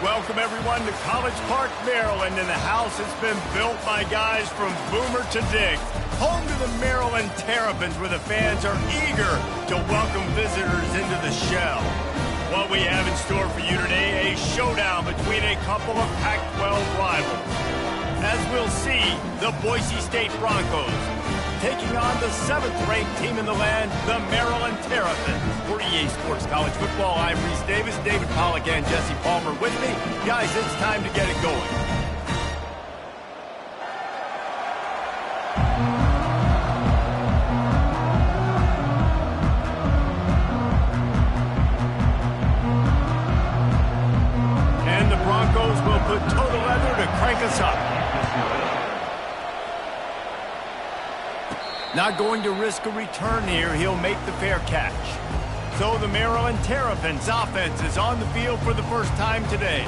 Welcome, everyone, to College Park, Maryland, and the house has been built by guys from Boomer to Dick. Home to the Maryland Terrapins, where the fans are eager to welcome visitors into the shell. What we have in store for you today, a showdown between a couple of Pac-12 rivals. As we'll see, the Boise State Broncos taking on the 7th-ranked team in the land, the Maryland Terrapins. For EA Sports College Football, I'm Reese Davis, David Pollack, and Jesse Palmer with me. Guys, it's time to get it going. And the Broncos will put total leather to crank us up. Not going to risk a return here. He'll make the fair catch. So the Maryland Terrapins offense is on the field for the first time today.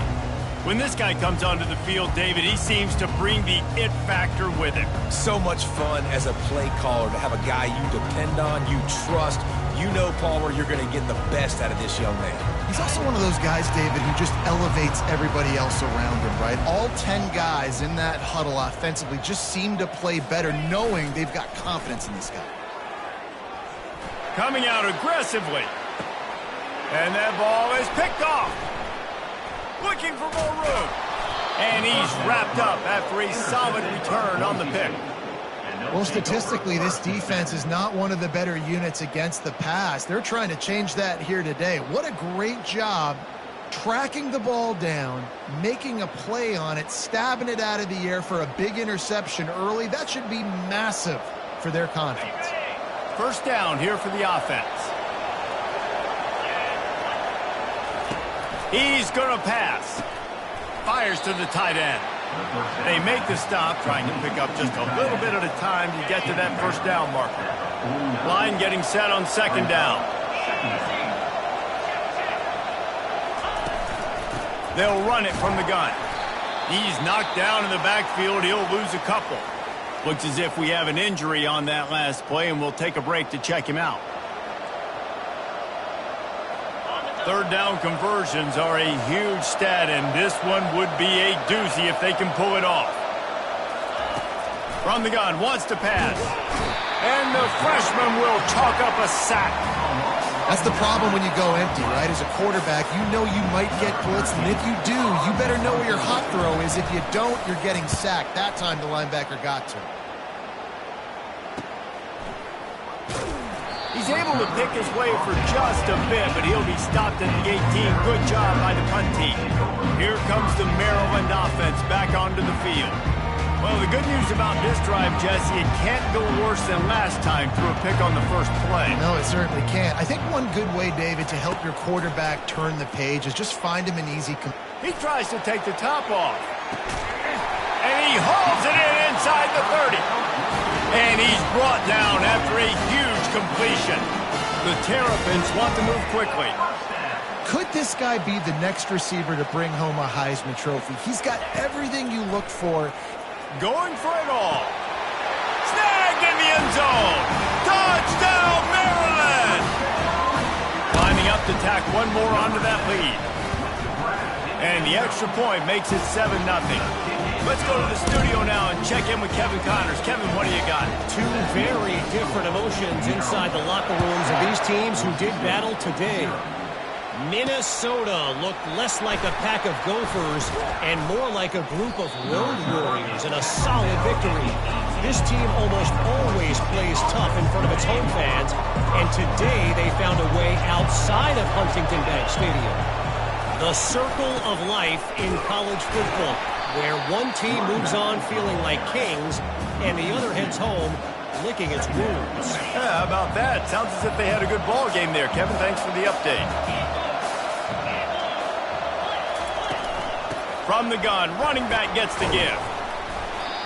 When this guy comes onto the field, David, he seems to bring the it factor with him. So much fun as a play caller to have a guy you depend on, you trust. You know, Palmer, you're going to get the best out of this young man. He's also one of those guys, David, who just elevates everybody else around him, right? All 10 guys in that huddle offensively just seem to play better knowing they've got confidence in this guy. Coming out aggressively. And that ball is picked off. Looking for more room. And he's wrapped up after a solid return on the pick. Well, statistically, this defense is not one of the better units against the pass. They're trying to change that here today. What a great job tracking the ball down, making a play on it, stabbing it out of the air for a big interception early. That should be massive for their confidence. First down here for the offense. He's going to pass. Fires to the tight end. They make the stop, trying to pick up just a little bit at a time to get to that first down marker. Line getting set on second down. They'll run it from the gun. He's knocked down in the backfield. He'll lose a couple. Looks as if we have an injury on that last play, and we'll take a break to check him out. Third down conversions are a huge stat, and this one would be a doozy if they can pull it off. From the gun, wants to pass. And the freshman will chalk up a sack. That's the problem when you go empty, right? As a quarterback, you know you might get blitzed, and if you do, you better know where your hot throw is. If you don't, you're getting sacked. That time the linebacker got to him. He's able to pick his way for just a bit, but he'll be stopped at the 18. Good job by the punt team. Here comes the Maryland offense back onto the field. Well, the good news about this drive, Jesse, it can't go worse than last time through a pick on the first play. No, it certainly can't. I think one good way, David, to help your quarterback turn the page is just find him an easy... He tries to take the top off. And he hauls it in inside the 30. And he's brought down after a huge completion. The Terrapins want to move quickly. Could this guy be the next receiver to bring home a Heisman Trophy? He's got everything you look for. Going for it all. Snagged in the end zone. Touchdown, Maryland! Lining up to tack one more onto that lead. And the extra point makes it 7-0. Let's go to the studio now and check in with Kevin Connors. Kevin, what do you got? Two very different emotions inside the locker rooms of these teams who did battle today. Minnesota looked less like a pack of Gophers and more like a group of road warriors in a solid victory. This team almost always plays tough in front of its home fans, and today they found a way outside of Huntington Bank Stadium. The circle of life in college football, where one team moves on feeling like kings and the other heads home licking its wounds. Yeah, how about that? Sounds as if they had a good ball game there. Kevin, thanks for the update. From the gun, running back gets the give.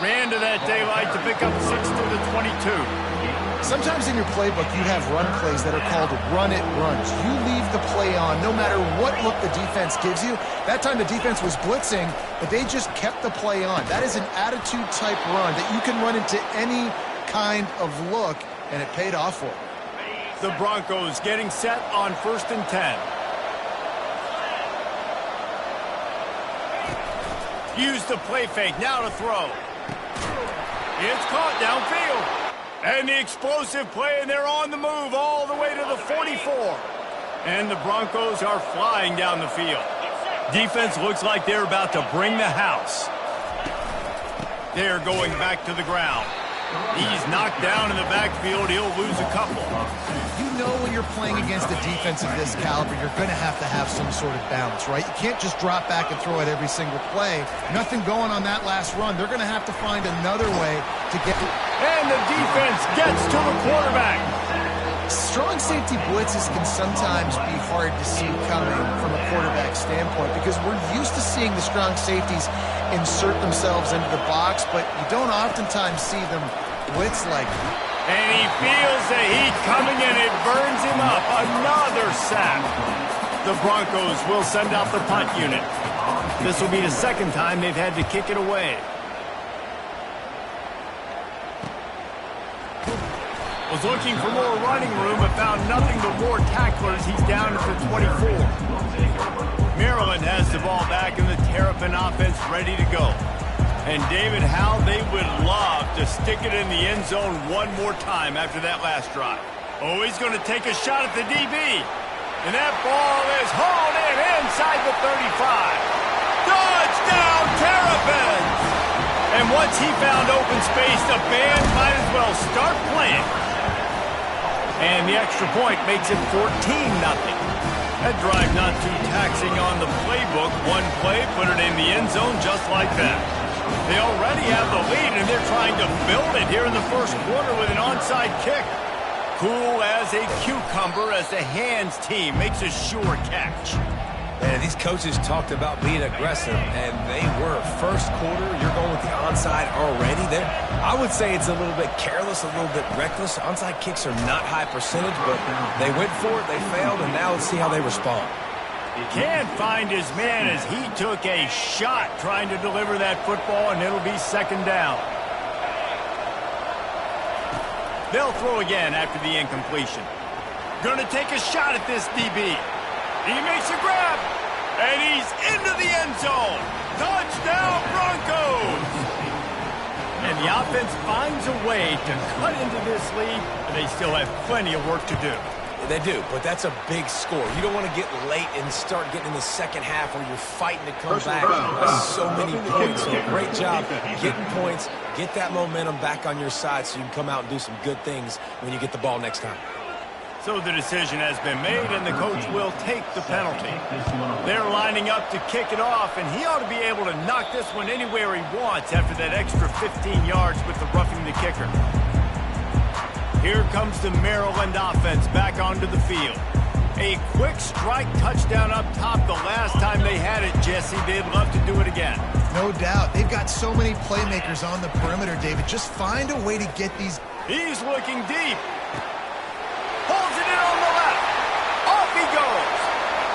Ran to that daylight to pick up 6 to the 22. Sometimes in your playbook, you have run plays that are called run-it runs. You leave the play on no matter what look the defense gives you. That time the defense was blitzing, but they just kept the play on. That is an attitude-type run that you can run into any kind of look, and it paid off for them. The Broncos getting set on 1st and 10. Use the play fake, now to throw. It's caught downfield. And the explosive play, and they're on the move all the way to the 44. And the Broncos are flying down the field. Defense looks like they're about to bring the house. They're going back to the ground. He's knocked down in the backfield. He'll lose a couple. You know when you're playing against a defense of this caliber, you're going to have some sort of balance, right? You can't just drop back and throw it every single play. Nothing going on that last run. They're going to have to find another way to get... And the defense gets to the quarterback. Strong safety blitzes can sometimes be hard to see coming from a quarterback standpoint because we're used to seeing the strong safeties insert themselves into the box, but you don't oftentimes see them blitz like that. And he feels the heat coming and it burns him up. Another sack. The Broncos will send out the punt unit. This will be the second time they've had to kick it away. Was looking for more running room, but found nothing but more tacklers. He's down at the 24. Maryland has the ball back in the Terrapin offense ready to go. And David, how they would love to stick it in the end zone one more time after that last drive. Oh, he's going to take a shot at the DB. And that ball is hauled in inside the 35. Touchdown, Terrapins! And once he found open space, the band might as well start playing. And the extra point makes it 14-0. That drive not too taxing on the playbook. One play, put it in the end zone just like that. They already have the lead, and they're trying to build it here in the first quarter with an onside kick. Cool as a cucumber as the hands team makes a sure catch. Man, these coaches talked about being aggressive, and they were. First quarter, you're going with the onside already. I would say it's a little bit careless, a little bit reckless. Onside kicks are not high percentage, but they went for it, they failed, and now let's see how they respond. He can't find his man as he took a shot trying to deliver that football, and it'll be second down. They'll throw again after the incompletion. Gonna take a shot at this DB. He makes a grab, and he's into the end zone. Touchdown, Broncos! And the offense finds a way to cut into this lead, but they still have plenty of work to do. They do, but that's a big score. You don't want to get late and start getting in the second half where you're fighting to come back. That's so many points. So great job getting points. Get that momentum back on your side so you can come out and do some good things when you get the ball next time. So the decision has been made, and the coach will take the penalty. They're lining up to kick it off, and he ought to be able to knock this one anywhere he wants after that extra 15 yards with the roughing the kicker. Here comes the Maryland offense back onto the field. A quick strike touchdown up top the last time they had it, Jesse. They'd love to do it again. No doubt. They've got so many playmakers on the perimeter, David. Just find a way to get these... He's looking deep. Holds it in on the left. Off he goes.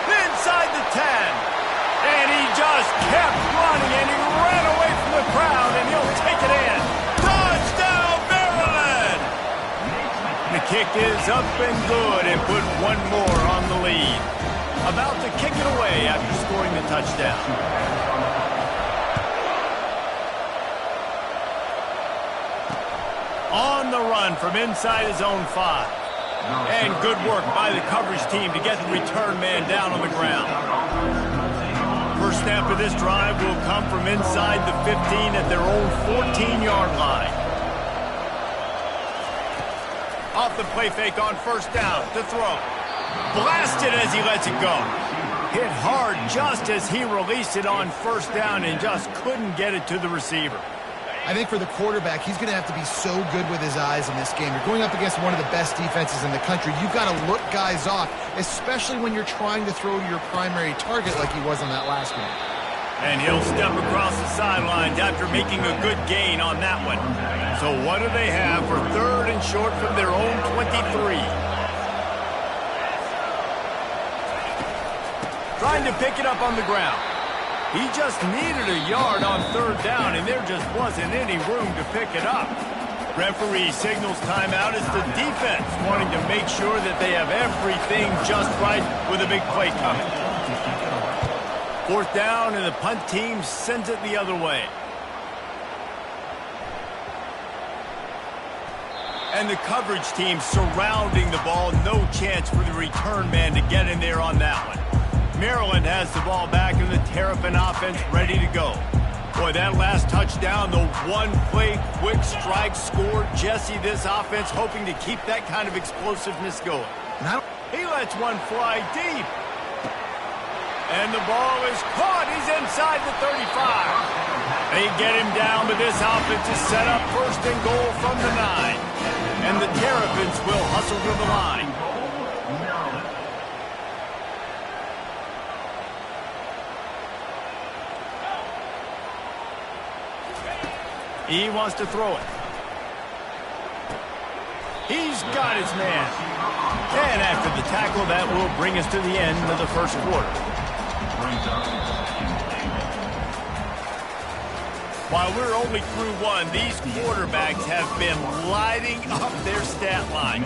Inside the 10. And he just kept running, and he ran away from the crowd, and he'll take it in. Touchdown, Maryland! The kick is up and good, and put one more on the lead. About to kick it away after scoring the touchdown. On the run from inside his own 5. And good work by the coverage team to get the return man down on the ground. First snap of this drive will come from inside the 15 at their own 14-yard line. Off the play fake on first down to throw. Blasted as he lets it go. Hit hard just as he released it on first down and just couldn't get it to the receiver. I think for the quarterback, he's going to have to be so good with his eyes in this game. You're going up against one of the best defenses in the country. You've got to look guys off, especially when you're trying to throw to your primary target like he was on that last one. And he'll step across the sidelines after making a good gain on that one. So what do they have for third and short from their own 23? Trying to pick it up on the ground. He just needed a yard on third down, and there just wasn't any room to pick it up. Referee signals timeout as the defense wanting to make sure that they have everything just right with a big play coming. 4th down, and the punt team sends it the other way. And the coverage team surrounding the ball. No chance for the return man to get in there on that one. Maryland has the ball back, and the Terrapin offense ready to go. Boy, that last touchdown, the one-play quick strike score. Jesse, this offense hoping to keep that kind of explosiveness going. He lets one fly deep. And the ball is caught. He's inside the 35. They get him down, but this offense is set up 1st and goal from the 9. And the Terrapins will hustle to the line. He wants to throw it. He's got his man. And after the tackle, that will bring us to the end of the 1st quarter. While we're only through one, these quarterbacks have been lighting up their stat line.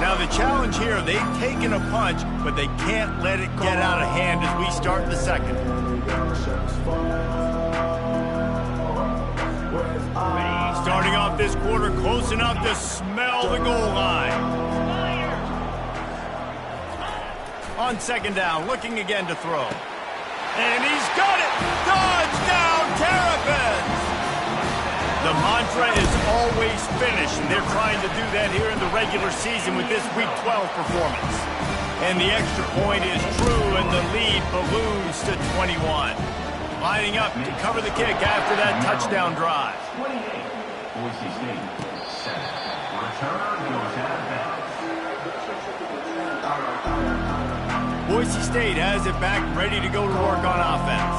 Now the challenge here, they've taken a punch, but they can't let it get out of hand as we start the 2nd. Starting off this quarter close enough to smell the goal line. On 2nd down, looking again to throw. And he's got it! Touchdown, Terrapins! The mantra is always finish, and they're trying to do that here in the regular season with this Week 12 performance. And the extra point is true, and the lead balloons to 21. Lining up to cover the kick after that touchdown drive. 28, Boise State, set. Return goes out of bounds. Boise State has it back, ready to go to work on offense.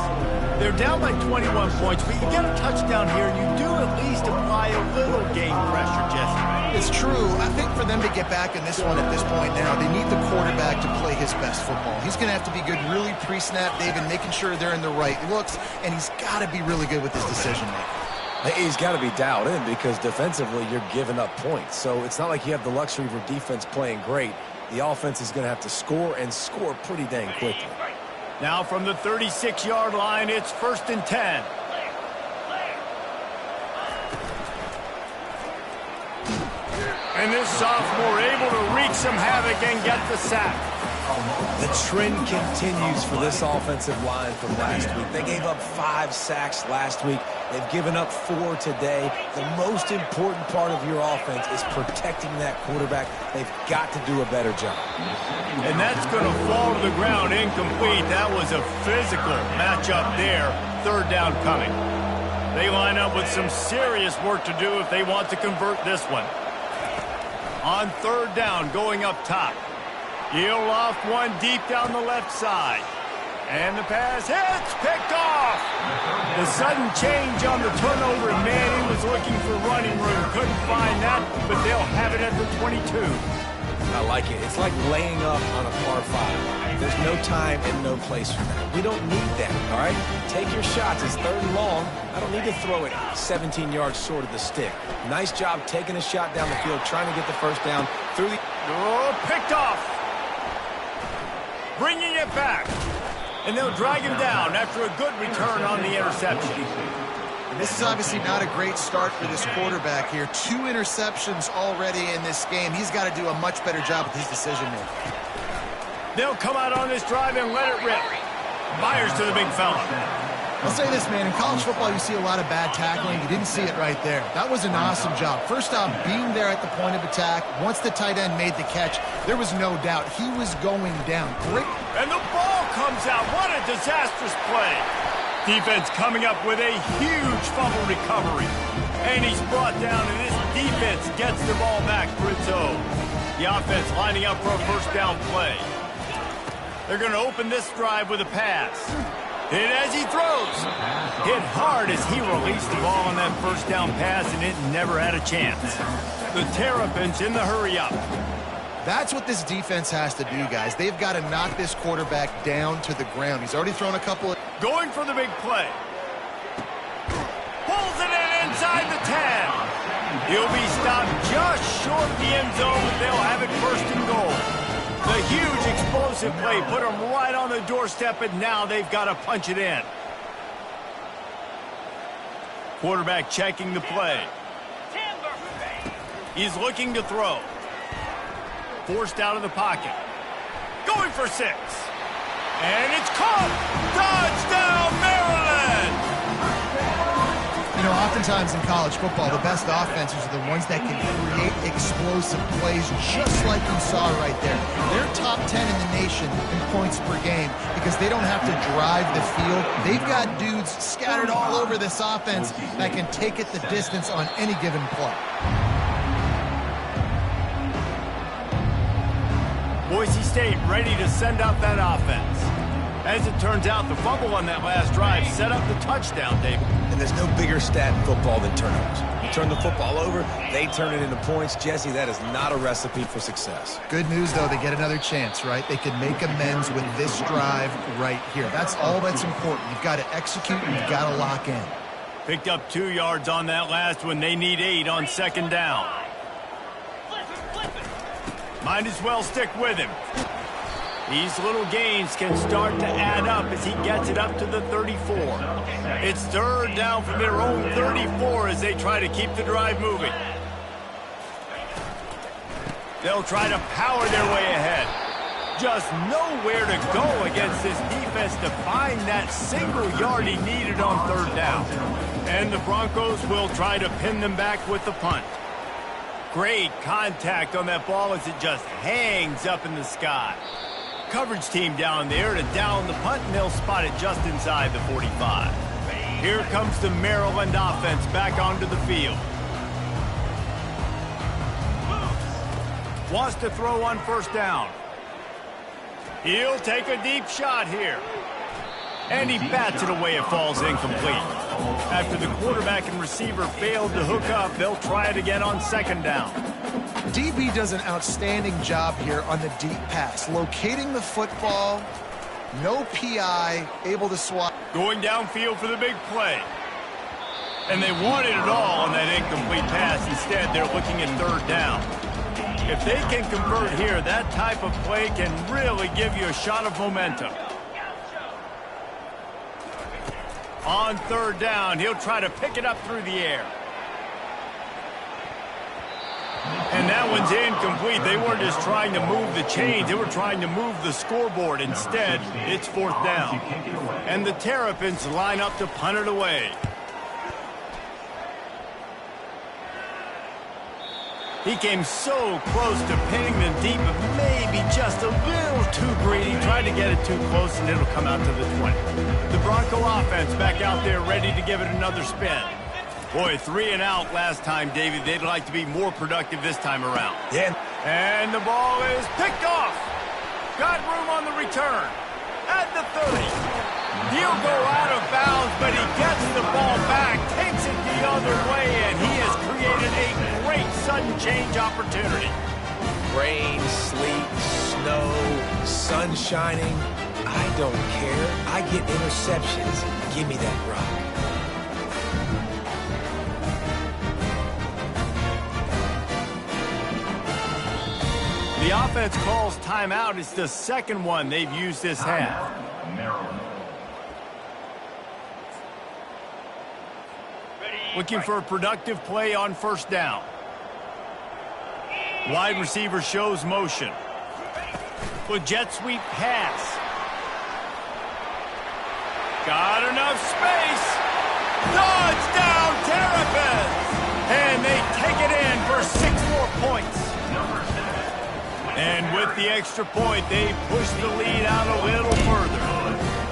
They're down by 21 points, but you get a touchdown here, you do at least apply a little game pressure, Jesse. It's true. I think for them to get back in this one at this point now, they need the quarterback to play his best football. He's going to have to be good really pre-snap, David, making sure they're in the right looks, and he's got to be really good with his decision-making. He's got to be dialed in because defensively you're giving up points. So it's not like you have the luxury of your defense playing great. The offense is going to have to score and score pretty dang quickly. Now from the 36-yard line, it's 1st and 10. And this sophomore able to wreak some havoc and get the sack. The trend continues for this offensive line from last week. They gave up 5 sacks last week. They've given up 4 today. The most important part of your offense is protecting that quarterback. They've got to do a better job. And that's going to fall to the ground incomplete. That was a physical matchup there. 3rd down coming. They line up with some serious work to do if they want to convert this one. On 3rd down, going up top. He'll loft one deep down the left side. And the pass hits, picked off. The sudden change on the turnover, man, he was looking for running room. Couldn't find that, but they'll have it at the 22. I like it. It's like laying up on a par 5. There's no time and no place for that. We don't need that, all right? Take your shots. It's 3rd and long. I don't need to throw it 17 yards short of the stick. Nice job taking a shot down the field, trying to get the 1st down through the... Oh, picked off. Bringing it back. And they'll drag him down after a good return on the interception. And this is obviously not a great start for this quarterback here. 2 interceptions already in this game. He's got to do a much better job with his decision-making. They'll come out on this drive and let it rip. Myers to the big fella. I'll say this, man. In college football, you see a lot of bad tackling. You didn't see it right there. That was an awesome job. First off, being there at the point of attack. Once the tight end made the catch, there was no doubt he was going down. Great. And the ball comes out. What a disastrous play. Defense coming up with a huge fumble recovery. And he's brought down, and this defense gets the ball back for its own. The offense lining up for a 1st down play. They're going to open this drive with a pass. Hit as he throws. Hit hard as he released the ball on that 1st down pass, and it never had a chance. The Terrapins in the hurry-up. That's what this defense has to do, guys. They've got to knock this quarterback down to the ground. He's already thrown a couple of... Going for the big play. Pulls it in inside the 10. He'll be stopped just short of the end zone, but they'll have it first and goal. The huge explosive play put them right on the doorstep, and now they've got to punch it in. Quarterback checking the play. He's looking to throw. Forced out of the pocket. Going for 6. And it's caught! Touchdown, Maryland! You know, oftentimes in college football, the best offenses are the ones that can create explosive plays just like you saw right there. They're top 10 in the nation in points per game because they don't have to drive the field. They've got dudes scattered all over this offense that can take it the distance on any given play. Boise State ready to send out that offense. As it turns out, the fumble on that last drive set up the touchdown, David. And there's no bigger stat in football than turnovers. You turn the football over, they turn it into points. Jesse, that is not a recipe for success. Good news, though, they get another chance, right? They can make amends with this drive right here. That's all that's important. You've got to execute and you've got to lock in. Picked up 2 yards on that last one. They need 8 on second down. Might as well stick with him. These little gains can start to add up as he gets it up to the 34. It's third down from their own 34 as they try to keep the drive moving. They'll try to power their way ahead. Just nowhere to go against this defense to find that single yard he needed on third down. And the Broncos will try to pin them back with the punt. Great contact on that ball as it just hangs up in the sky. Coverage team down there to down the punt, and they'll spot it just inside the 45. Here comes the Maryland offense back onto the field. Wants to throw on first down. He'll take a deep shot here. And he bats it away. It falls incomplete. After the quarterback and receiver failed to hook up, they'll try it again on second down. DB does an outstanding job here on the deep pass. Locating the football, no PI, able to swat. Going downfield for the big play. And they wanted it all on that incomplete pass. Instead, they're looking at third down. If they can convert here, that type of play can really give you a shot of momentum. On third down, he'll try to pick it up through the air. And that one's incomplete. They weren't just trying to move the chains. They were trying to move the scoreboard. Instead, it's fourth down. And the Terrapins line up to punt it away. He came so close to pinning them deep, but maybe just a little too greedy. Tried to get it too close, and it'll come out to the 20. The Bronco offense back out there ready to give it another spin. Boy, 3 and out last time, David. They'd like to be more productive this time around. Yeah. And the ball is picked off. Got room on the return. At the 30. He'll go out of bounds, but he gets the ball back, takes it the other way, and he has created a great sudden change opportunity. Rain, sleet, snow, sun shining. I don't care. I get interceptions. Give me that rock. The offense calls timeout. It's the second one they've used this half. Looking for a productive play on first down. Wide receiver shows motion. With jet sweep pass. Got enough space. Touchdown Terrapins! And they take it in for 6 more points. And with the extra point, they push the lead out a little further.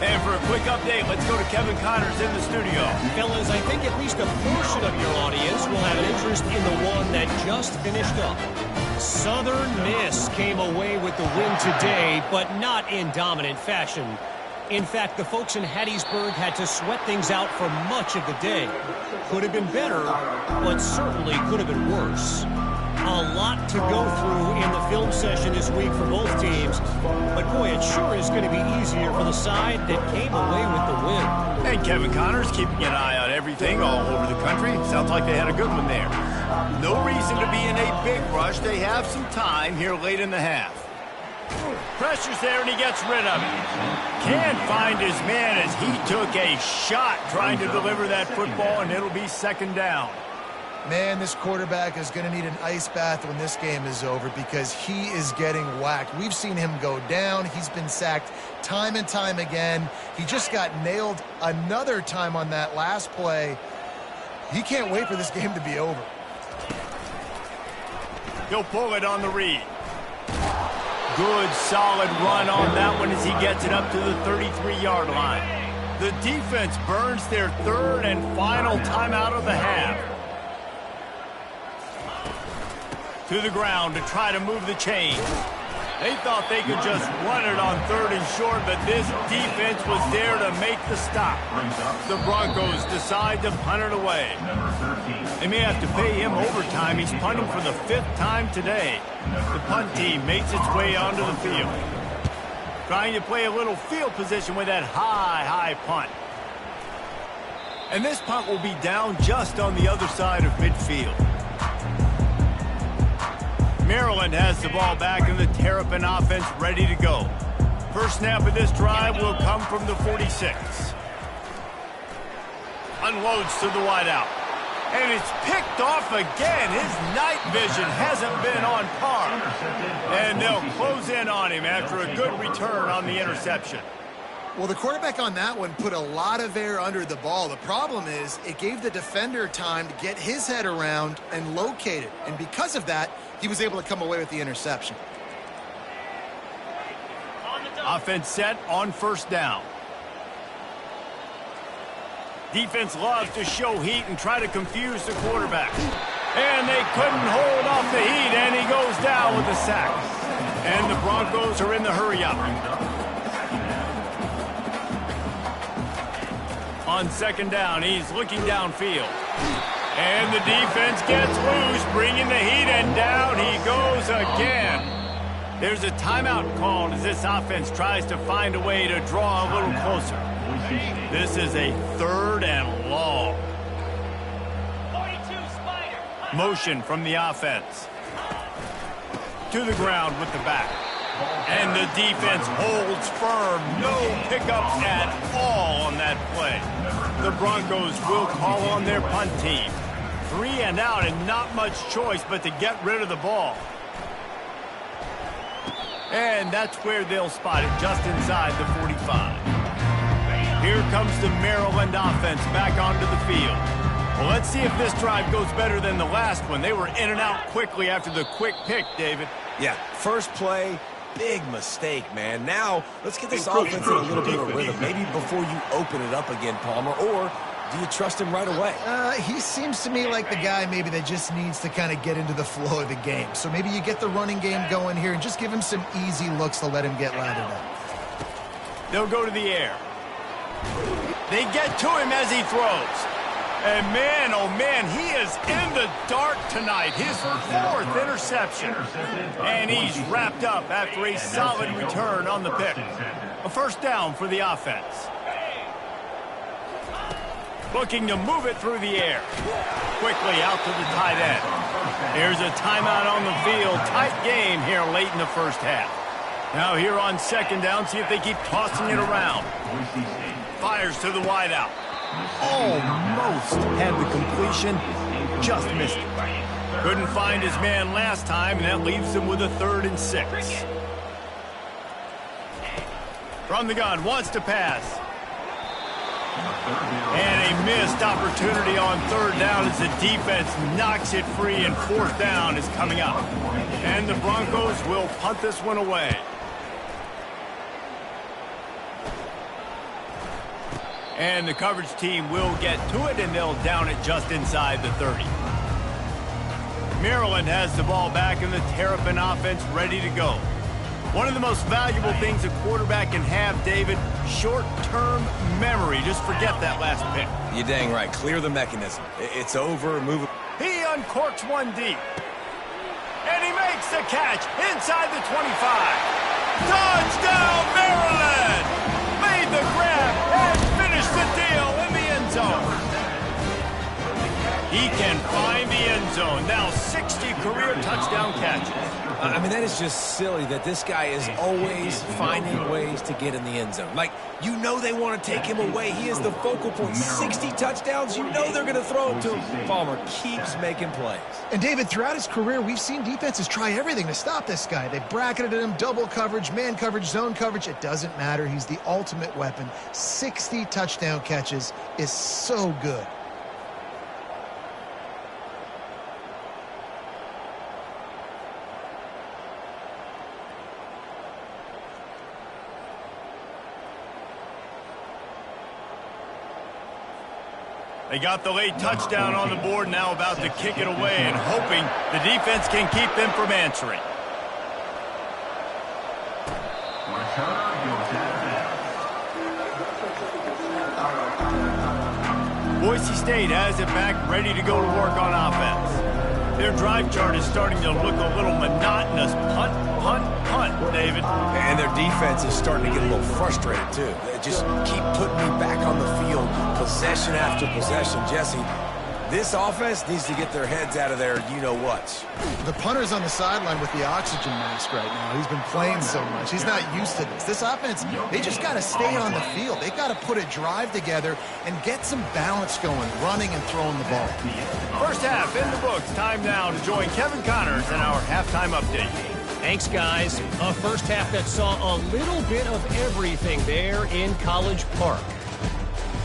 And for a quick update, let's go to Kevin Connors in the studio. Fellas, I think at least a portion of your audience will have an interest in the one that just finished up. Southern Miss came away with the win today, but not in dominant fashion. In fact, the folks in Hattiesburg had to sweat things out for much of the day. Could have been better, but certainly could have been worse. A lot to go through in the film session this week for both teams. But boy, it sure is going to be easier for the side that came away with the win. And Kevin Connors keeping an eye on everything all over the country. Sounds like they had a good one there. No reason to be in a big rush. They have some time here late in the half. Pressure's there, and he gets rid of it. Can't find his man as he took a shot trying to deliver that football, and it'll be second down. Man, this quarterback is going to need an ice bath when this game is over because he is getting whacked. We've seen him go down. He's been sacked time and time again. He just got nailed another time on that last play. He can't wait for this game to be over. He'll pull it on the read. Good, solid run on that one as he gets it up to the 33-yard line. The defense burns their third and final timeout of the half. To the ground to try to move the chain. They thought they could just run it on third and short, but this defense was there to make the stop. The Broncos decide to punt it away. They may have to pay him overtime. He's punting for the 5th time today. The punt team makes its way onto the field. Trying to play a little field position with that high punt. And this punt will be down just on the other side of midfield. Maryland has the ball back and the Terrapin offense ready to go. First snap of this drive will come from the 46. Unloads to the wideout. And it's picked off again. His night vision hasn't been on par. And they'll close in on him after a good return on the interception. Well, the quarterback on that one put a lot of air under the ball. The problem is it gave the defender time to get his head around and locate it. And because of that, he was able to come away with the interception. Offense set on first down. Defense loves to show heat and try to confuse the quarterback. And they couldn't hold off the heat, and he goes down with a sack. And the Broncos are in the hurry-up. On second down, he's looking downfield. And the defense gets loose, bringing the heat, and down he goes again. There's a timeout called as this offense tries to find a way to draw a little closer. This is a 3rd and long. Motion from the offense. To the ground with the back. And the defense holds firm. No pickups at all on that play. The Broncos will call on their punt team. 3 and out and not much choice but to get rid of the ball. And that's where they'll spot it, just inside the 45. Here comes the Maryland offense back onto the field. Well, let's see if this drive goes better than the last one. They were in and out quickly after the quick pick, David. Yeah, first play, big mistake, man. Now, let's get this offense in a little bit of a rhythm. Maybe before you open it up again, Palmer, or do you trust him right away? He seems to me like the guy maybe that just needs to kind of get into the flow of the game. So maybe you get the running game going here and just give him some easy looks to let him get lathered up. They'll go to the air. They get to him as he throws. And man, oh man, he is in the dark tonight. His 4th interception. And he's wrapped up after a solid return on the pick. A first down for the offense. Looking to move it through the air. Quickly out to the tight end. Here's a timeout on the field. Tight game here late in the first half. Now here on second down, see if they keep tossing it around. Fires to the wideout. Almost had the completion, just missed it. Couldn't find his man last time, and that leaves him with a 3rd and 6. From the gun, wants to pass. And a missed opportunity on 3rd down as the defense knocks it free, and 4th down is coming up. And the Broncos will punt this one away. And the coverage team will get to it, and they'll down it just inside the 30. Maryland has the ball back, and the Terrapin offense ready to go. One of the most valuable things a quarterback can have, David, short-term memory. Just forget that last pick. You're dang right. Clear the mechanism. It's over. Move it. He uncorks one deep. And he makes the catch inside the 25. Touchdown, Maryland! Made the grab and finished the deal in the end zone. He can find the end zone. career touchdown catches. I mean, that is just silly that this guy is always finding ways to get in the end zone. Like, you know they want to take him away. He is the focal point. 60 touchdowns, you know they're going to throw him to him. Palmer keeps making plays. And, David, throughout his career, we've seen defenses try everything to stop this guy. They bracketed him, double coverage, man coverage, zone coverage. It doesn't matter. He's the ultimate weapon. 60 touchdown catches is so good. They got the late touchdown on the board, now about to kick it away and hoping the defense can keep them from answering. Boise State has it back, ready to go to work on offense. Their drive chart is starting to look a little monotonous. Punt, punt, punt, David. And their defense is starting to get a little frustrated, too. They just keep putting me back on the field, possession after possession. Jesse, this offense needs to get their heads out of their you-know-whats. The punter's on the sideline with the oxygen mask right now. He's been playing so much. He's not used to this. This offense, they just got to stay on the field. They got to put a drive together and get some balance going, running and throwing the ball. First half in the books. Time now to join Kevin Connors in our halftime update. Thanks, guys. A first half that saw a little bit of everything there in College Park.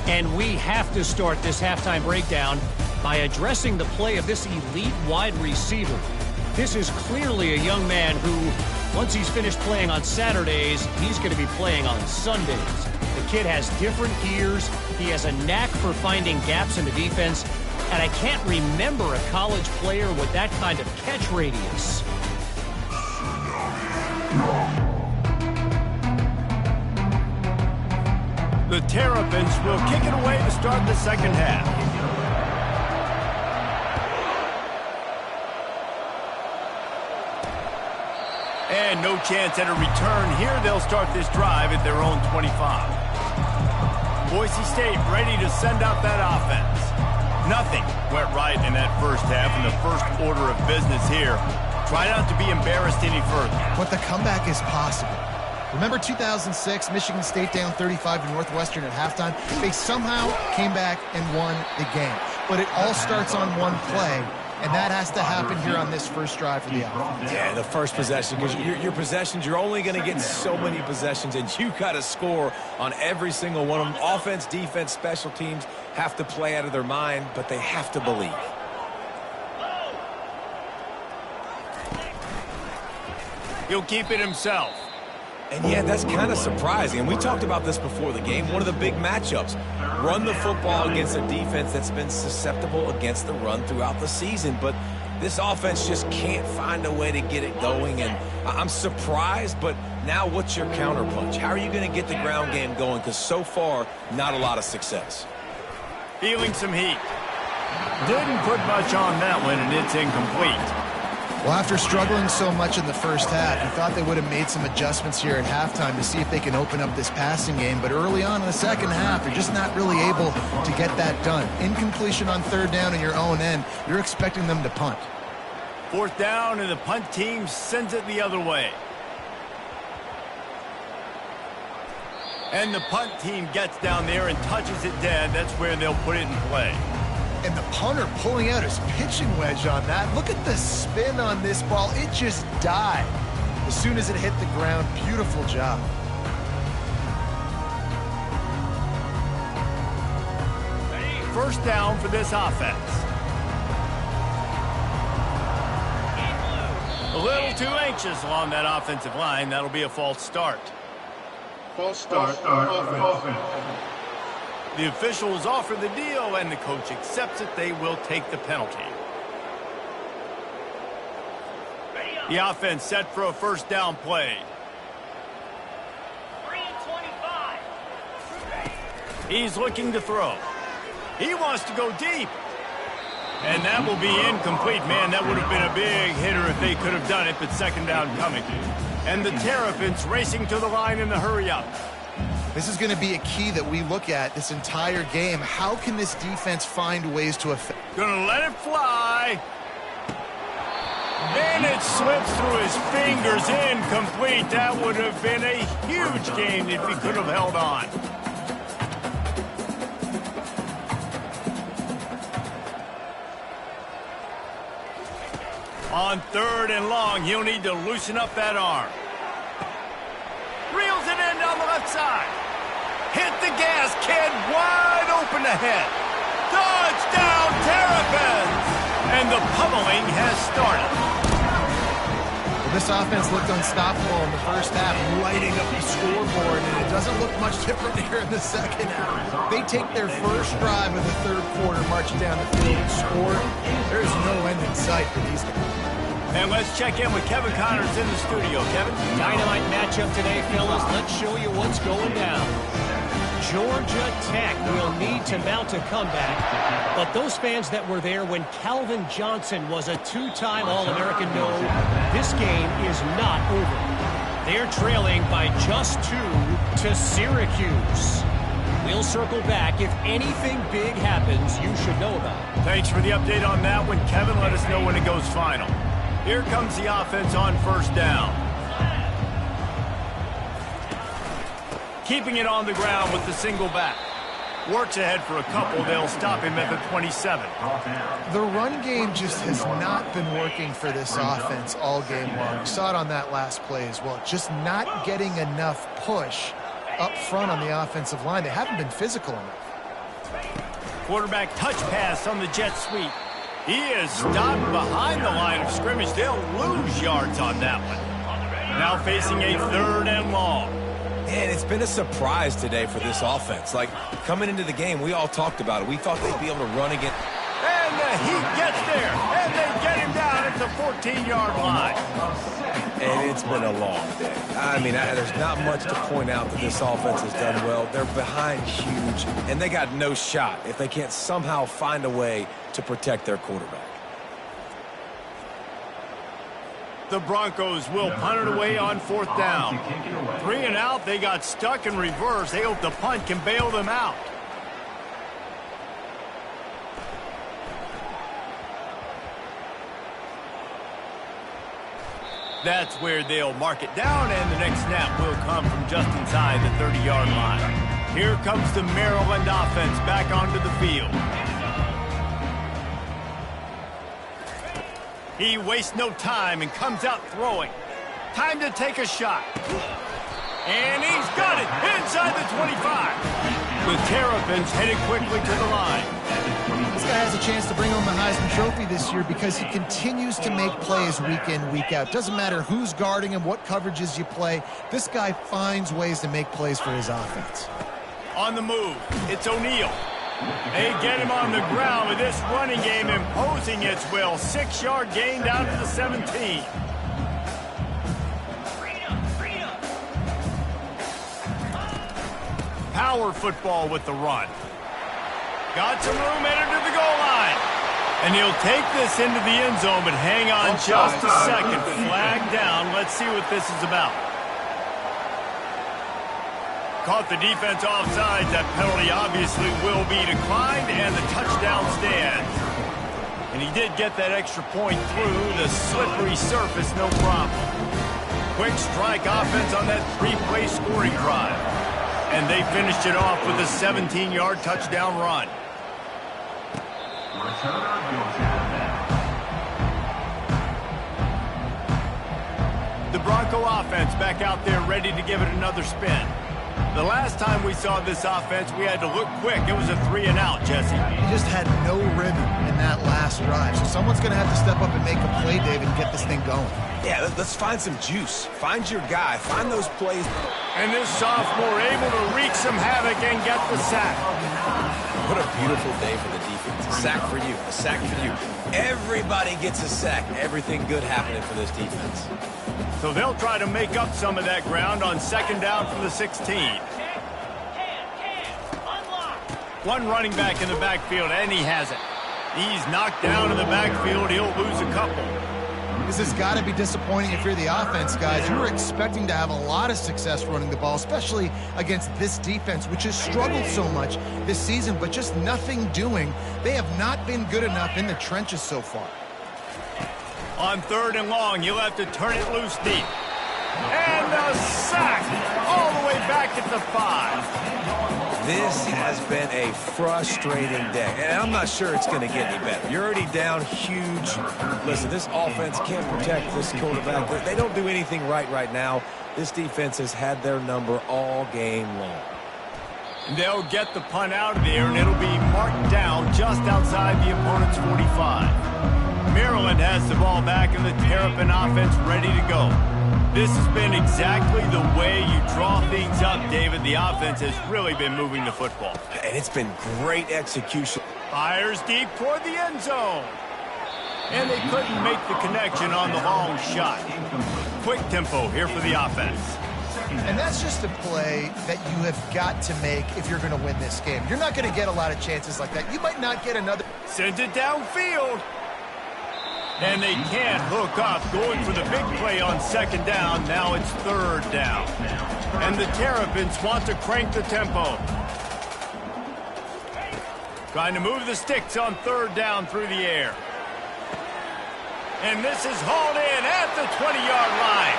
And we have to start this halftime breakdown by addressing the play of this elite wide receiver. This is clearly a young man who, once he's finished playing on Saturdays, he's going to be playing on Sundays. The kid has different gears. He has a knack for finding gaps in the defense. And I can't remember a college player with that kind of catch radius. The Terrapins will kick it away to start the second half. And no chance at a return here. They'll start this drive at their own 25. Boise State ready to send out that offense. Nothing went right in that first half in the first order of business here. Try not to be embarrassed any further. But the comeback is possible. Remember 2006, Michigan State down 35 to Northwestern at halftime? They somehow came back and won the game. But it all starts on one play, and that has to happen here on this first drive for the offense. Yeah, the first possession, because your possessions, you're only going to get so many possessions, and you got to score on every single one of them. Offense, defense, special teams have to play out of their mind, but they have to believe. He'll keep it himself. And yeah, that's kind of surprising. And we talked about this before the game. One of the big matchups. Run the football against a defense that's been susceptible against the run throughout the season. But this offense just can't find a way to get it going. And I'm surprised, but now what's your counterpunch? How are you going to get the ground game going? Because so far, not a lot of success. Feeling some heat. Didn't put much on that one, and it's incomplete. Well, after struggling so much in the first half, you thought they would have made some adjustments here at halftime to see if they can open up this passing game. But early on in the second half, they're just not really able to get that done. Incompletion on third down in your own end, you're expecting them to punt. Fourth down, and the punt team sends it the other way. And the punt team gets down there and touches it dead. That's where they'll put it in play. And the punter pulling out his pitching wedge on that. Look at the spin on this ball. It just died as soon as it hit the ground. Beautiful job. First down for this offense. A little too anxious along that offensive line. That'll be a false start. False start. Offense. The officials offer the deal, and the coach accepts it. They will take the penalty. The offense set for a first down play. 3-25. He's looking to throw. He wants to go deep. And that will be incomplete. Man, that would have been a big hitter if they could have done it, but second down coming. And the Terrapins racing to the line in the hurry up. This is going to be a key that we look at this entire game. How can this defense find ways to affect? Gonna let it fly. And it slips through his fingers, incomplete. That would have been a huge gain if he could have held on. On 3rd and long, he'll need to loosen up that arm. Reels it in down the left side. Hit the gas, kid, wide open ahead. Touchdown, Terrapins! And the pummeling has started. Well, this offense looked unstoppable in the first half, lighting up the scoreboard, and it doesn't look much different here in the second half. They take their first drive of the third quarter, march down the field and score. There's no end in sight for these guys. And let's check in with Kevin Connors in the studio. Kevin? Dynamite matchup today, fellas. Let's show you what's going down. Georgia Tech will need to mount a comeback, but those fans that were there when Calvin Johnson was a two-time All-American know this game is not over. They're trailing by just 2 to Syracuse. We'll circle back. If anything big happens, you should know about it. Thanks for the update on that one, Kevin. Let us know when it goes final. Here comes the offense on 1st down. Keeping it on the ground with the single back. Works ahead for a couple. They'll stop him at the 27. The run game just has not been working for this offense all game long. You saw it on that last play as well. Just not getting enough push up front on the offensive line. They haven't been physical enough. Quarterback touch pass on the jet sweep. He is stopped behind the line of scrimmage. They'll lose yards on that one. Now facing a 3rd and long. And it's been a surprise today for this offense. Like, coming into the game, we all talked about it. We thought they'd be able to run again. And he gets there, and they get him down at the 14-yard line. And it's been a long day. I mean, there's not much to point out that this offense has done well. They're behind huge, and they got no shot if they can't somehow find a way to protect their quarterback. The Broncos will punt it away on 4th down. 3 and out, they got stuck in reverse. They hope the punt can bail them out. That's where they'll mark it down, and the next snap will come from just inside the 30-yard line. Here comes the Maryland offense back onto the field. He wastes no time and comes out throwing. Time to take a shot. And he's got it inside the 25. The Terrapins headed quickly to the line. This guy has a chance to bring home the Heisman Trophy this year because he continues to make plays week in, week out. Doesn't matter who's guarding him, what coverages you play. This guy finds ways to make plays for his offense. On the move, it's O'Neal. They get him on the ground with this running game imposing its will. 6-yard gain down to the 17. Power football with the run. Got some room headed to the goal line. And he'll take this into the end zone, but hang on just a second. Flag down. Let's see what this is about. Caught the defense offside. That penalty obviously will be declined, and the touchdown stands. And he did get that extra point through the slippery surface, no problem. Quick strike offense on that 3-play scoring drive. And they finished it off with a 17-yard touchdown run. The Bronco offense back out there ready to give it another spin. The last time we saw this offense, we had to look quick. It was a 3 and out, Jesse. He just had no rhythm in that last drive. So someone's going to have to step up and make a play, David, and get this thing going. Yeah, let's find some juice. Find your guy. Find those plays. And this sophomore able to wreak some havoc and get the sack. What a beautiful day for the defense. A sack for you. A sack for you. Everybody gets a sack. Everything good happening for this defense. So they'll try to make up some of that ground on 2nd down from the 16. One running back in the backfield, and he has it. He's knocked down in the backfield. He'll lose a couple. This has got to be disappointing if you're the offense, guys. You were expecting to have a lot of success running the ball, especially against this defense, which has struggled so much this season, but just nothing doing. They have not been good enough in the trenches so far. On 3rd and long, he'll have to turn it loose deep. And a sack all the way back at the 5. This has been a frustrating day, and I'm not sure it's going to get any better. You're already down huge. Listen, this offense can't protect this quarterback. They don't do anything right now. This defense has had their number all game long. And they'll get the punt out of there, and it'll be marked down just outside the opponent's 45. Maryland has the ball back, and the Terrapin offense ready to go. This has been exactly the way you draw things up, David. The offense has really been moving the football. And it's been great execution. Fires deep toward the end zone. And they couldn't make the connection on the long shot. Quick tempo here for the offense. And that's just a play that you have got to make if you're going to win this game. You're not going to get a lot of chances like that. You might not get another. Sends it downfield. And they can't hook up, going for the big play on 2nd down. Now it's 3rd down. And the Terrapins want to crank the tempo. Trying to move the sticks on 3rd down through the air. And this is hauled in at the 20-yard line.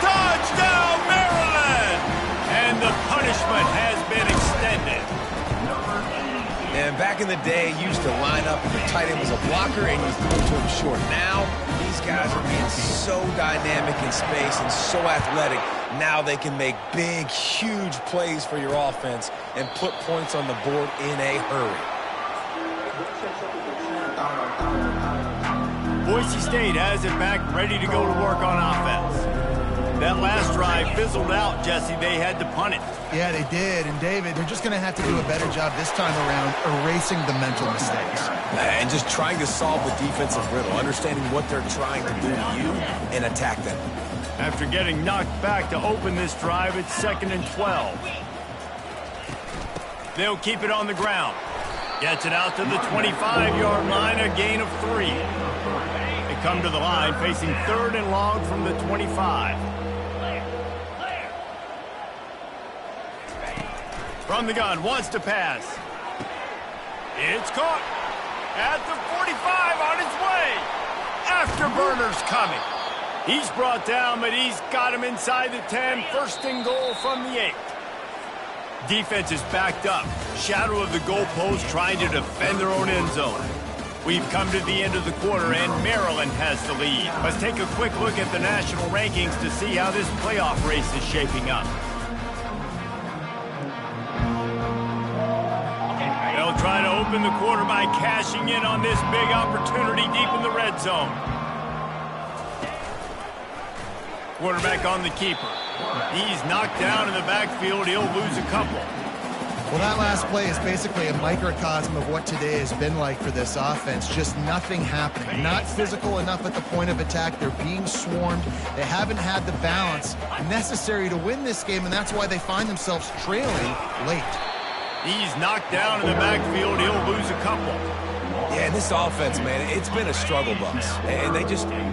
Touchdown, Maryland! And the punishment has been extended. And back in the day, you used to line up and the tight end was a blocker and you threw to him short. Now, these guys are being so dynamic in space and so athletic. Now they can make big, huge plays for your offense and put points on the board in a hurry. Boise State has it back, ready to go to work on offense. That last drive fizzled out, Jesse. They had to punt it. Yeah, they did. And, David, they're just going to have to do a better job this time around erasing the mental mistakes. And just trying to solve the defensive riddle, understanding what they're trying to do to you and attack them. After getting knocked back to open this drive, it's 2nd and 12. They'll keep it on the ground. Gets it out to the 25-yard line, a gain of 3. They come to the line facing 3rd and long from the 25. From the gun, wants to pass. It's caught at the 45 on its way. Afterburner's coming. He's brought down, but he's got him inside the 10. 1st and goal from the 8. Defense is backed up. Shadow of the goalpost trying to defend their own end zone. We've come to the end of the quarter, and Maryland has the lead. Let's take a quick look at the national rankings to see how this playoff race is shaping up. They'll try to open the quarter by cashing in on this big opportunity deep in the red zone. Quarterback on the keeper. He's knocked down in the backfield. He'll lose a couple. Well, that last play is basically a microcosm of what today has been like for this offense. Just nothing happening. Not physical enough at the point of attack. They're being swarmed. They haven't had the balance necessary to win this game, and that's why they find themselves trailing late. He's knocked down in the backfield. He'll lose a couple. Yeah, this offense, man, it's been a struggle bus. And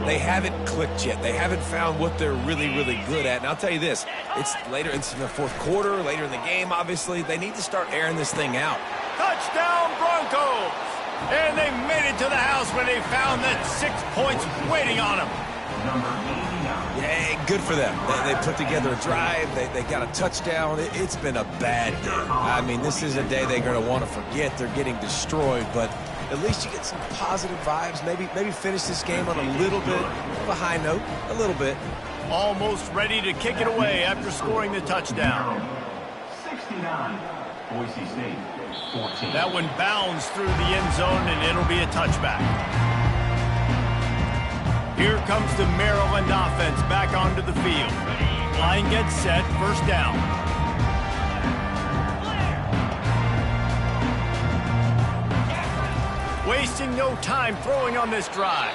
they haven't clicked yet. They haven't found what they're really, really good at. And I'll tell you this, it's later into the 4th quarter, later in the game, obviously. They need to start airing this thing out. Touchdown, Broncos! And they made it to the house when they found that 6 points waiting on them. Yeah, good for them. They put together a drive. They got a touchdown. It's been a bad day. I mean, this is a day they're going to want to forget. They're getting destroyed, but at least you get some positive vibes. Maybe finish this game on a little bit of a high note, a little bit. Almost ready to kick it away after scoring the touchdown. 69, Boise State, 14. That one bounds through the end zone, and it'll be a touchback. Here comes the Maryland offense back onto the field. Line gets set, 1st down. Wasting no time throwing on this drive.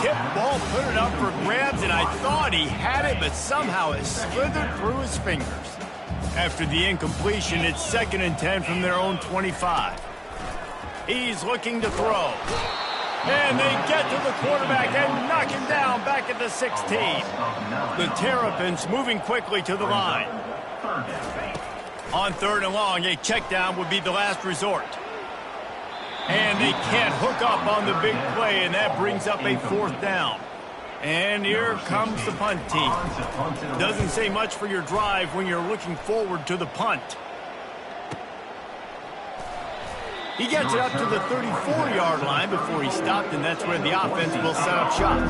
Tip ball, put it up for grabs, and I thought he had it, but somehow it slithered through his fingers. After the incompletion, it's 2nd and 10 from their own 25. He's looking to throw. And they get to the quarterback and knock him down back at the 16. The Terrapins moving quickly to the line. On 3rd and long, a check down would be the last resort. And they can't hook up on the big play, and that brings up a 4th down. And here comes the punt team. Doesn't say much for your drive when you're looking forward to the punt. He gets it up to the 34-yard line before he stopped, and that's where the offense will set up shop.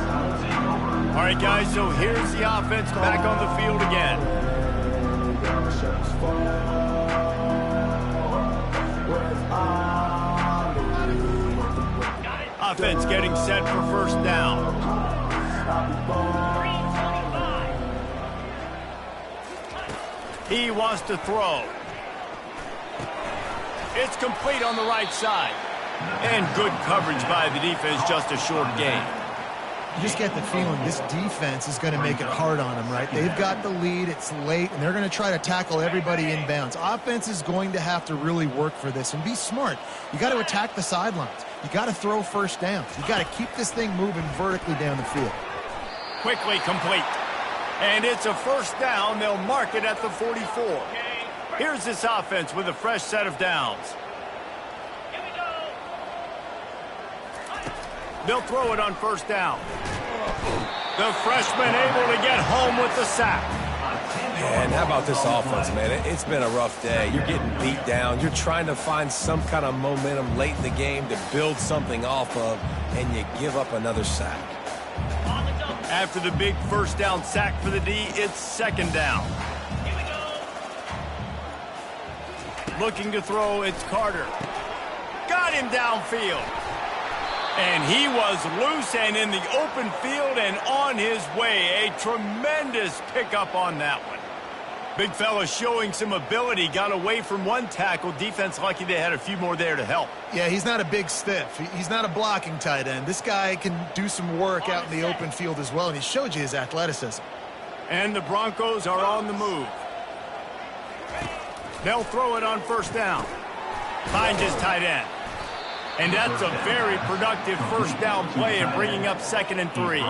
All right, guys, so here's the offense back on the field again. Offense getting set for first down. He wants to throw. It's complete on the right side. And good coverage by the defense, just a short gain. You just get the feeling this defense is going to make it hard on them, right? They've got the lead, it's late, and they're going to try to tackle everybody inbounds. Offense is going to have to really work for this and be smart. You got to attack the sidelines. You got to throw first downs. You got to keep this thing moving vertically down the field. Quickly complete. And it's a first down. They'll mark it at the 44. Here's this offense with a fresh set of downs. They'll throw it on first down. The freshman able to get home with the sack. And how about this offense, man? It's been a rough day. You're getting beat down. You're trying to find some kind of momentum late in the game to build something off of, and you give up another sack. After the big first down sack for the D, it's second down. Looking to throw, it's Carter. Got him downfield. And he was loose and in the open field and on his way. A tremendous pickup on that one. Big fella showing some ability. Got away from one tackle. Defense lucky they had a few more there to help. Yeah, he's not a big stiff. He's not a blocking tight end. This guy can do some work out in the open field as well, and he showed you his athleticism. And the Broncos are on the move. They'll throw it on first down. Finds his tight end. And that's a very productive first down play and bringing up 2nd and 3.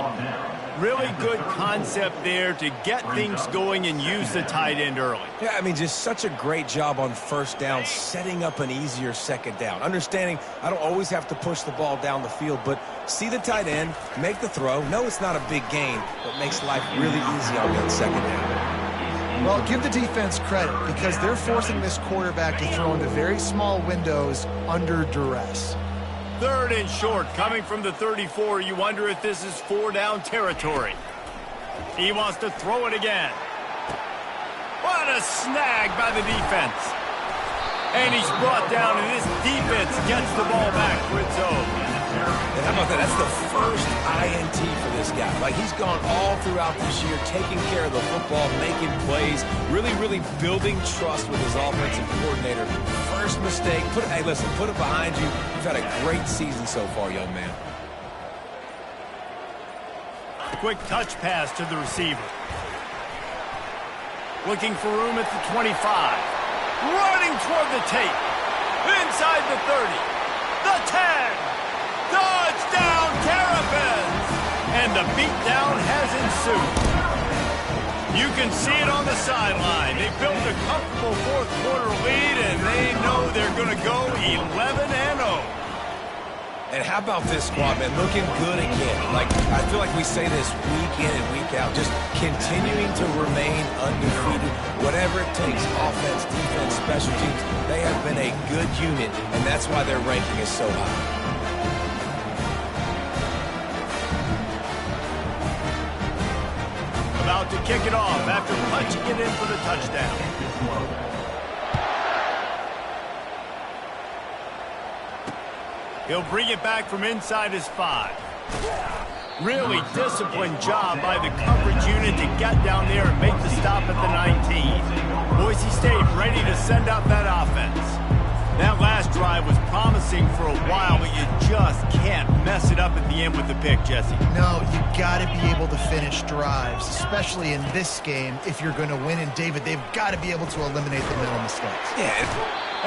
Really good concept there to get things going and use the tight end early. Yeah, I mean, just such a great job on first down, setting up an easier second down. Understanding I don't always have to push the ball down the field, but see the tight end, make the throw. No, it's not a big gain, but makes life really easy on that second down. Well, give the defense credit because they're forcing this quarterback to throw into very small windows under duress. 3rd and short coming from the 34. You wonder if this is 4-down territory. He wants to throw it again. What a snag by the defense. And he's brought down, and this defense gets the ball back for its own. And how about that? That's the first INT for this guy. Like, he's gone all throughout this year, taking care of the football, making plays, really building trust with his offensive coordinator. First mistake. Hey, listen, put it behind you. You've had a great season so far, young man. Quick touch pass to the receiver. Looking for room at the 25. Running toward the tape. Inside the 30. The 10. Touchdown, Terrapins! And the beatdown has ensued. You can see it on the sideline. They built a comfortable 4th quarter lead, and they know they're going to go 11-0. And how about this squad, man? Looking good again. Like, I feel like we say this week in and week out, just continuing to remain undefeated. Whatever it takes, offense, defense, special teams, they have been a good unit, and that's why their ranking is so high. About to kick it off after punching it in for the touchdown. He'll bring it back from inside his 5. Really disciplined job by the coverage unit to get down there and make the stop at the 19. Boise State ready to send out that offense. That last drive was promising for a while, but you just can't mess it up at the end with the pick, Jesse. No, you got to be able to finish drives, especially in this game if you're going to win. And, David, they've got to be able to eliminate the mental mistakes. Yeah.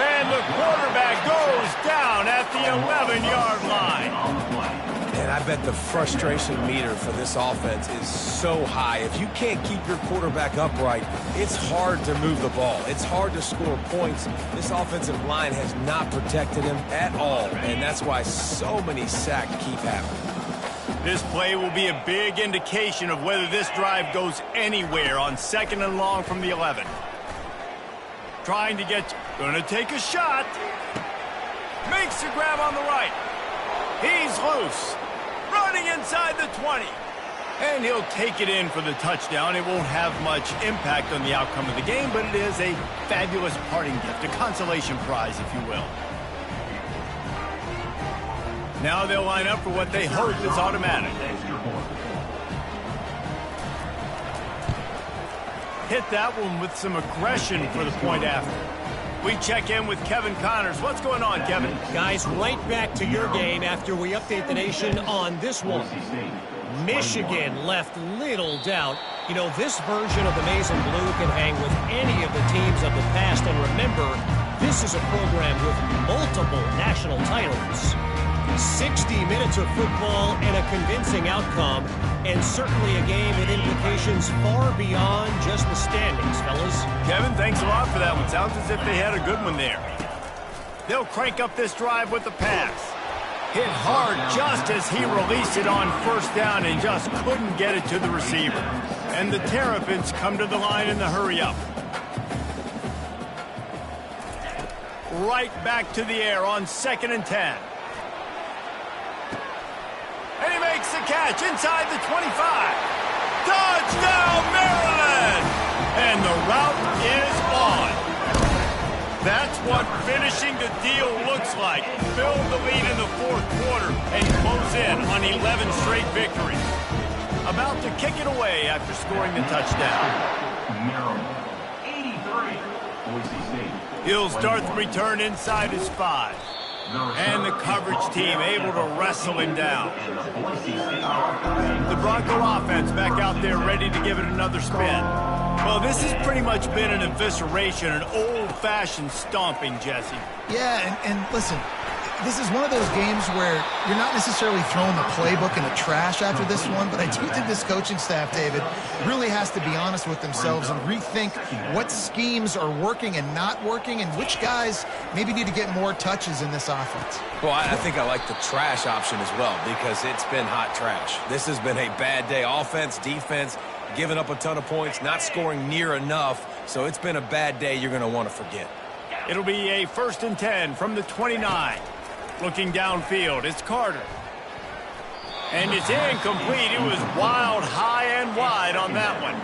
And the quarterback goes down at the 11-yard line. And I bet the frustration meter for this offense is so high. If you can't keep your quarterback upright, it's hard to move the ball. It's hard to score points. This offensive line has not protected him at all, and that's why so many sacks keep happening. This play will be a big indication of whether this drive goes anywhere on 2nd and long from the 11. Trying to get, gonna take a shot. Makes the grab on the right. He's loose. Running inside the 20. And he'll take it in for the touchdown. It won't have much impact on the outcome of the game, but it is a fabulous parting gift, a consolation prize, if you will. Now they'll line up for what they hope is automatic. Hit that one with some aggression for the point after. We check in with Kevin Connors. What's going on, Kevin? Guys, right back to your game after we update the nation on this one. Michigan left little doubt. You know, this version of the Maize and Blue can hang with any of the teams of the past. And remember, this is a program with multiple national titles. 60 minutes of football and a convincing outcome, and certainly a game with implications far beyond just the standings, fellas. Kevin, thanks a lot for that one. Sounds as if they had a good one there. They'll crank up this drive with the pass. Hit hard just as he released it on 1st down and just couldn't get it to the receiver. And the Terrapins come to the line in the hurry-up. Right back to the air on 2nd and 10. And he makes the catch inside the 25. Touchdown, Maryland! And the route is on. That's what finishing the deal looks like. Build the lead in the 4th quarter and close in on 11 straight victories. About to kick it away after scoring the touchdown. Maryland, 83. Boise State. He'll start the return inside his 5. And the coverage team able to wrestle him down. The Bronco offense back out there ready to give it another spin. Well, this has pretty much been an evisceration, an old-fashioned stomping, Jesse. Yeah, and listen, this is one of those games where you're not necessarily throwing the playbook in the trash after this one, but I do think this coaching staff, David, really has to be honest with themselves and rethink what schemes are working and not working and which guys maybe need to get more touches in this offense. Well, I think I like the trash option as well because it's been hot trash. This has been a bad day. Offense, defense, giving up a ton of points, not scoring near enough. So it's been a bad day you're going to want to forget. It'll be a 1st and 10 from the 29. Looking downfield, it's Carter. And it's incomplete. It was wild, high and wide on that one.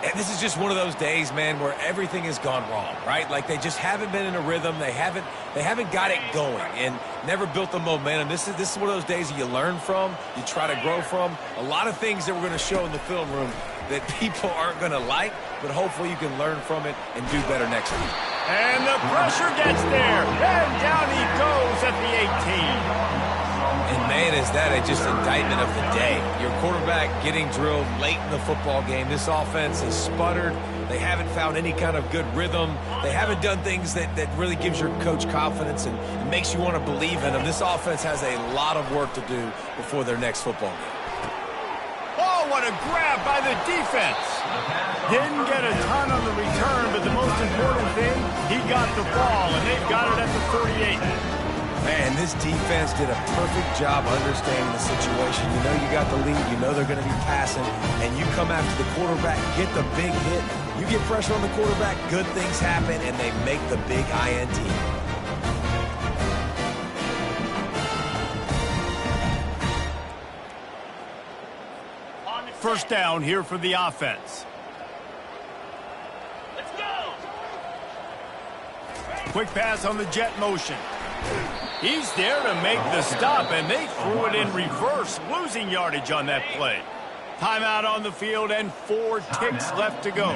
And this is just one of those days, man, where everything has gone wrong, right? Like they just haven't been in a rhythm. They haven't got it going and never built the momentum. This is one of those days that you learn from, you try to grow from. A lot of things that we're going to show in the film room that people aren't going to like, but hopefully you can learn from it and do better next time. And the pressure gets there, and down he goes at the 18. And man, is that just indictment of the day. Your quarterback getting drilled late in the football game. This offense has sputtered. They haven't found any kind of good rhythm. They haven't done things that really gives your coach confidence and makes you want to believe in them. This offense has a lot of work to do before their next football game. Oh, what a grab by the defense. Didn't get a ton on the return, but the most important thing, he got the ball, and they've got it at the 38. Man, this defense did a perfect job understanding the situation. You know you got the lead. You know they're going to be passing. And you come after the quarterback, get the big hit. You get pressure on the quarterback, good things happen, and they make the big INT. First down here for the offense. Let's go. Quick pass on the jet motion. He's there to make the stop, and they threw it in reverse, losing yardage on that play. Timeout on the field and 4 ticks left to go.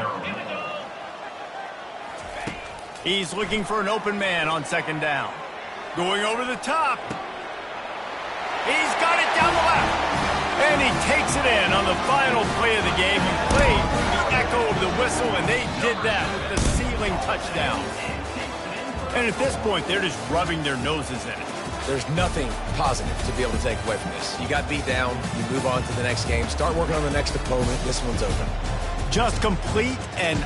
He's looking for an open man on 2nd down. Going over the top. He's got it down the left. And he takes it in on the final play of the game. He played the echo of the whistle, and they did that with the ceiling touchdown. And at this point, they're just rubbing their noses in it. There's nothing positive to be able to take away from this. You got beat down, you move on to the next game, start working on the next opponent. This one's open. Just complete and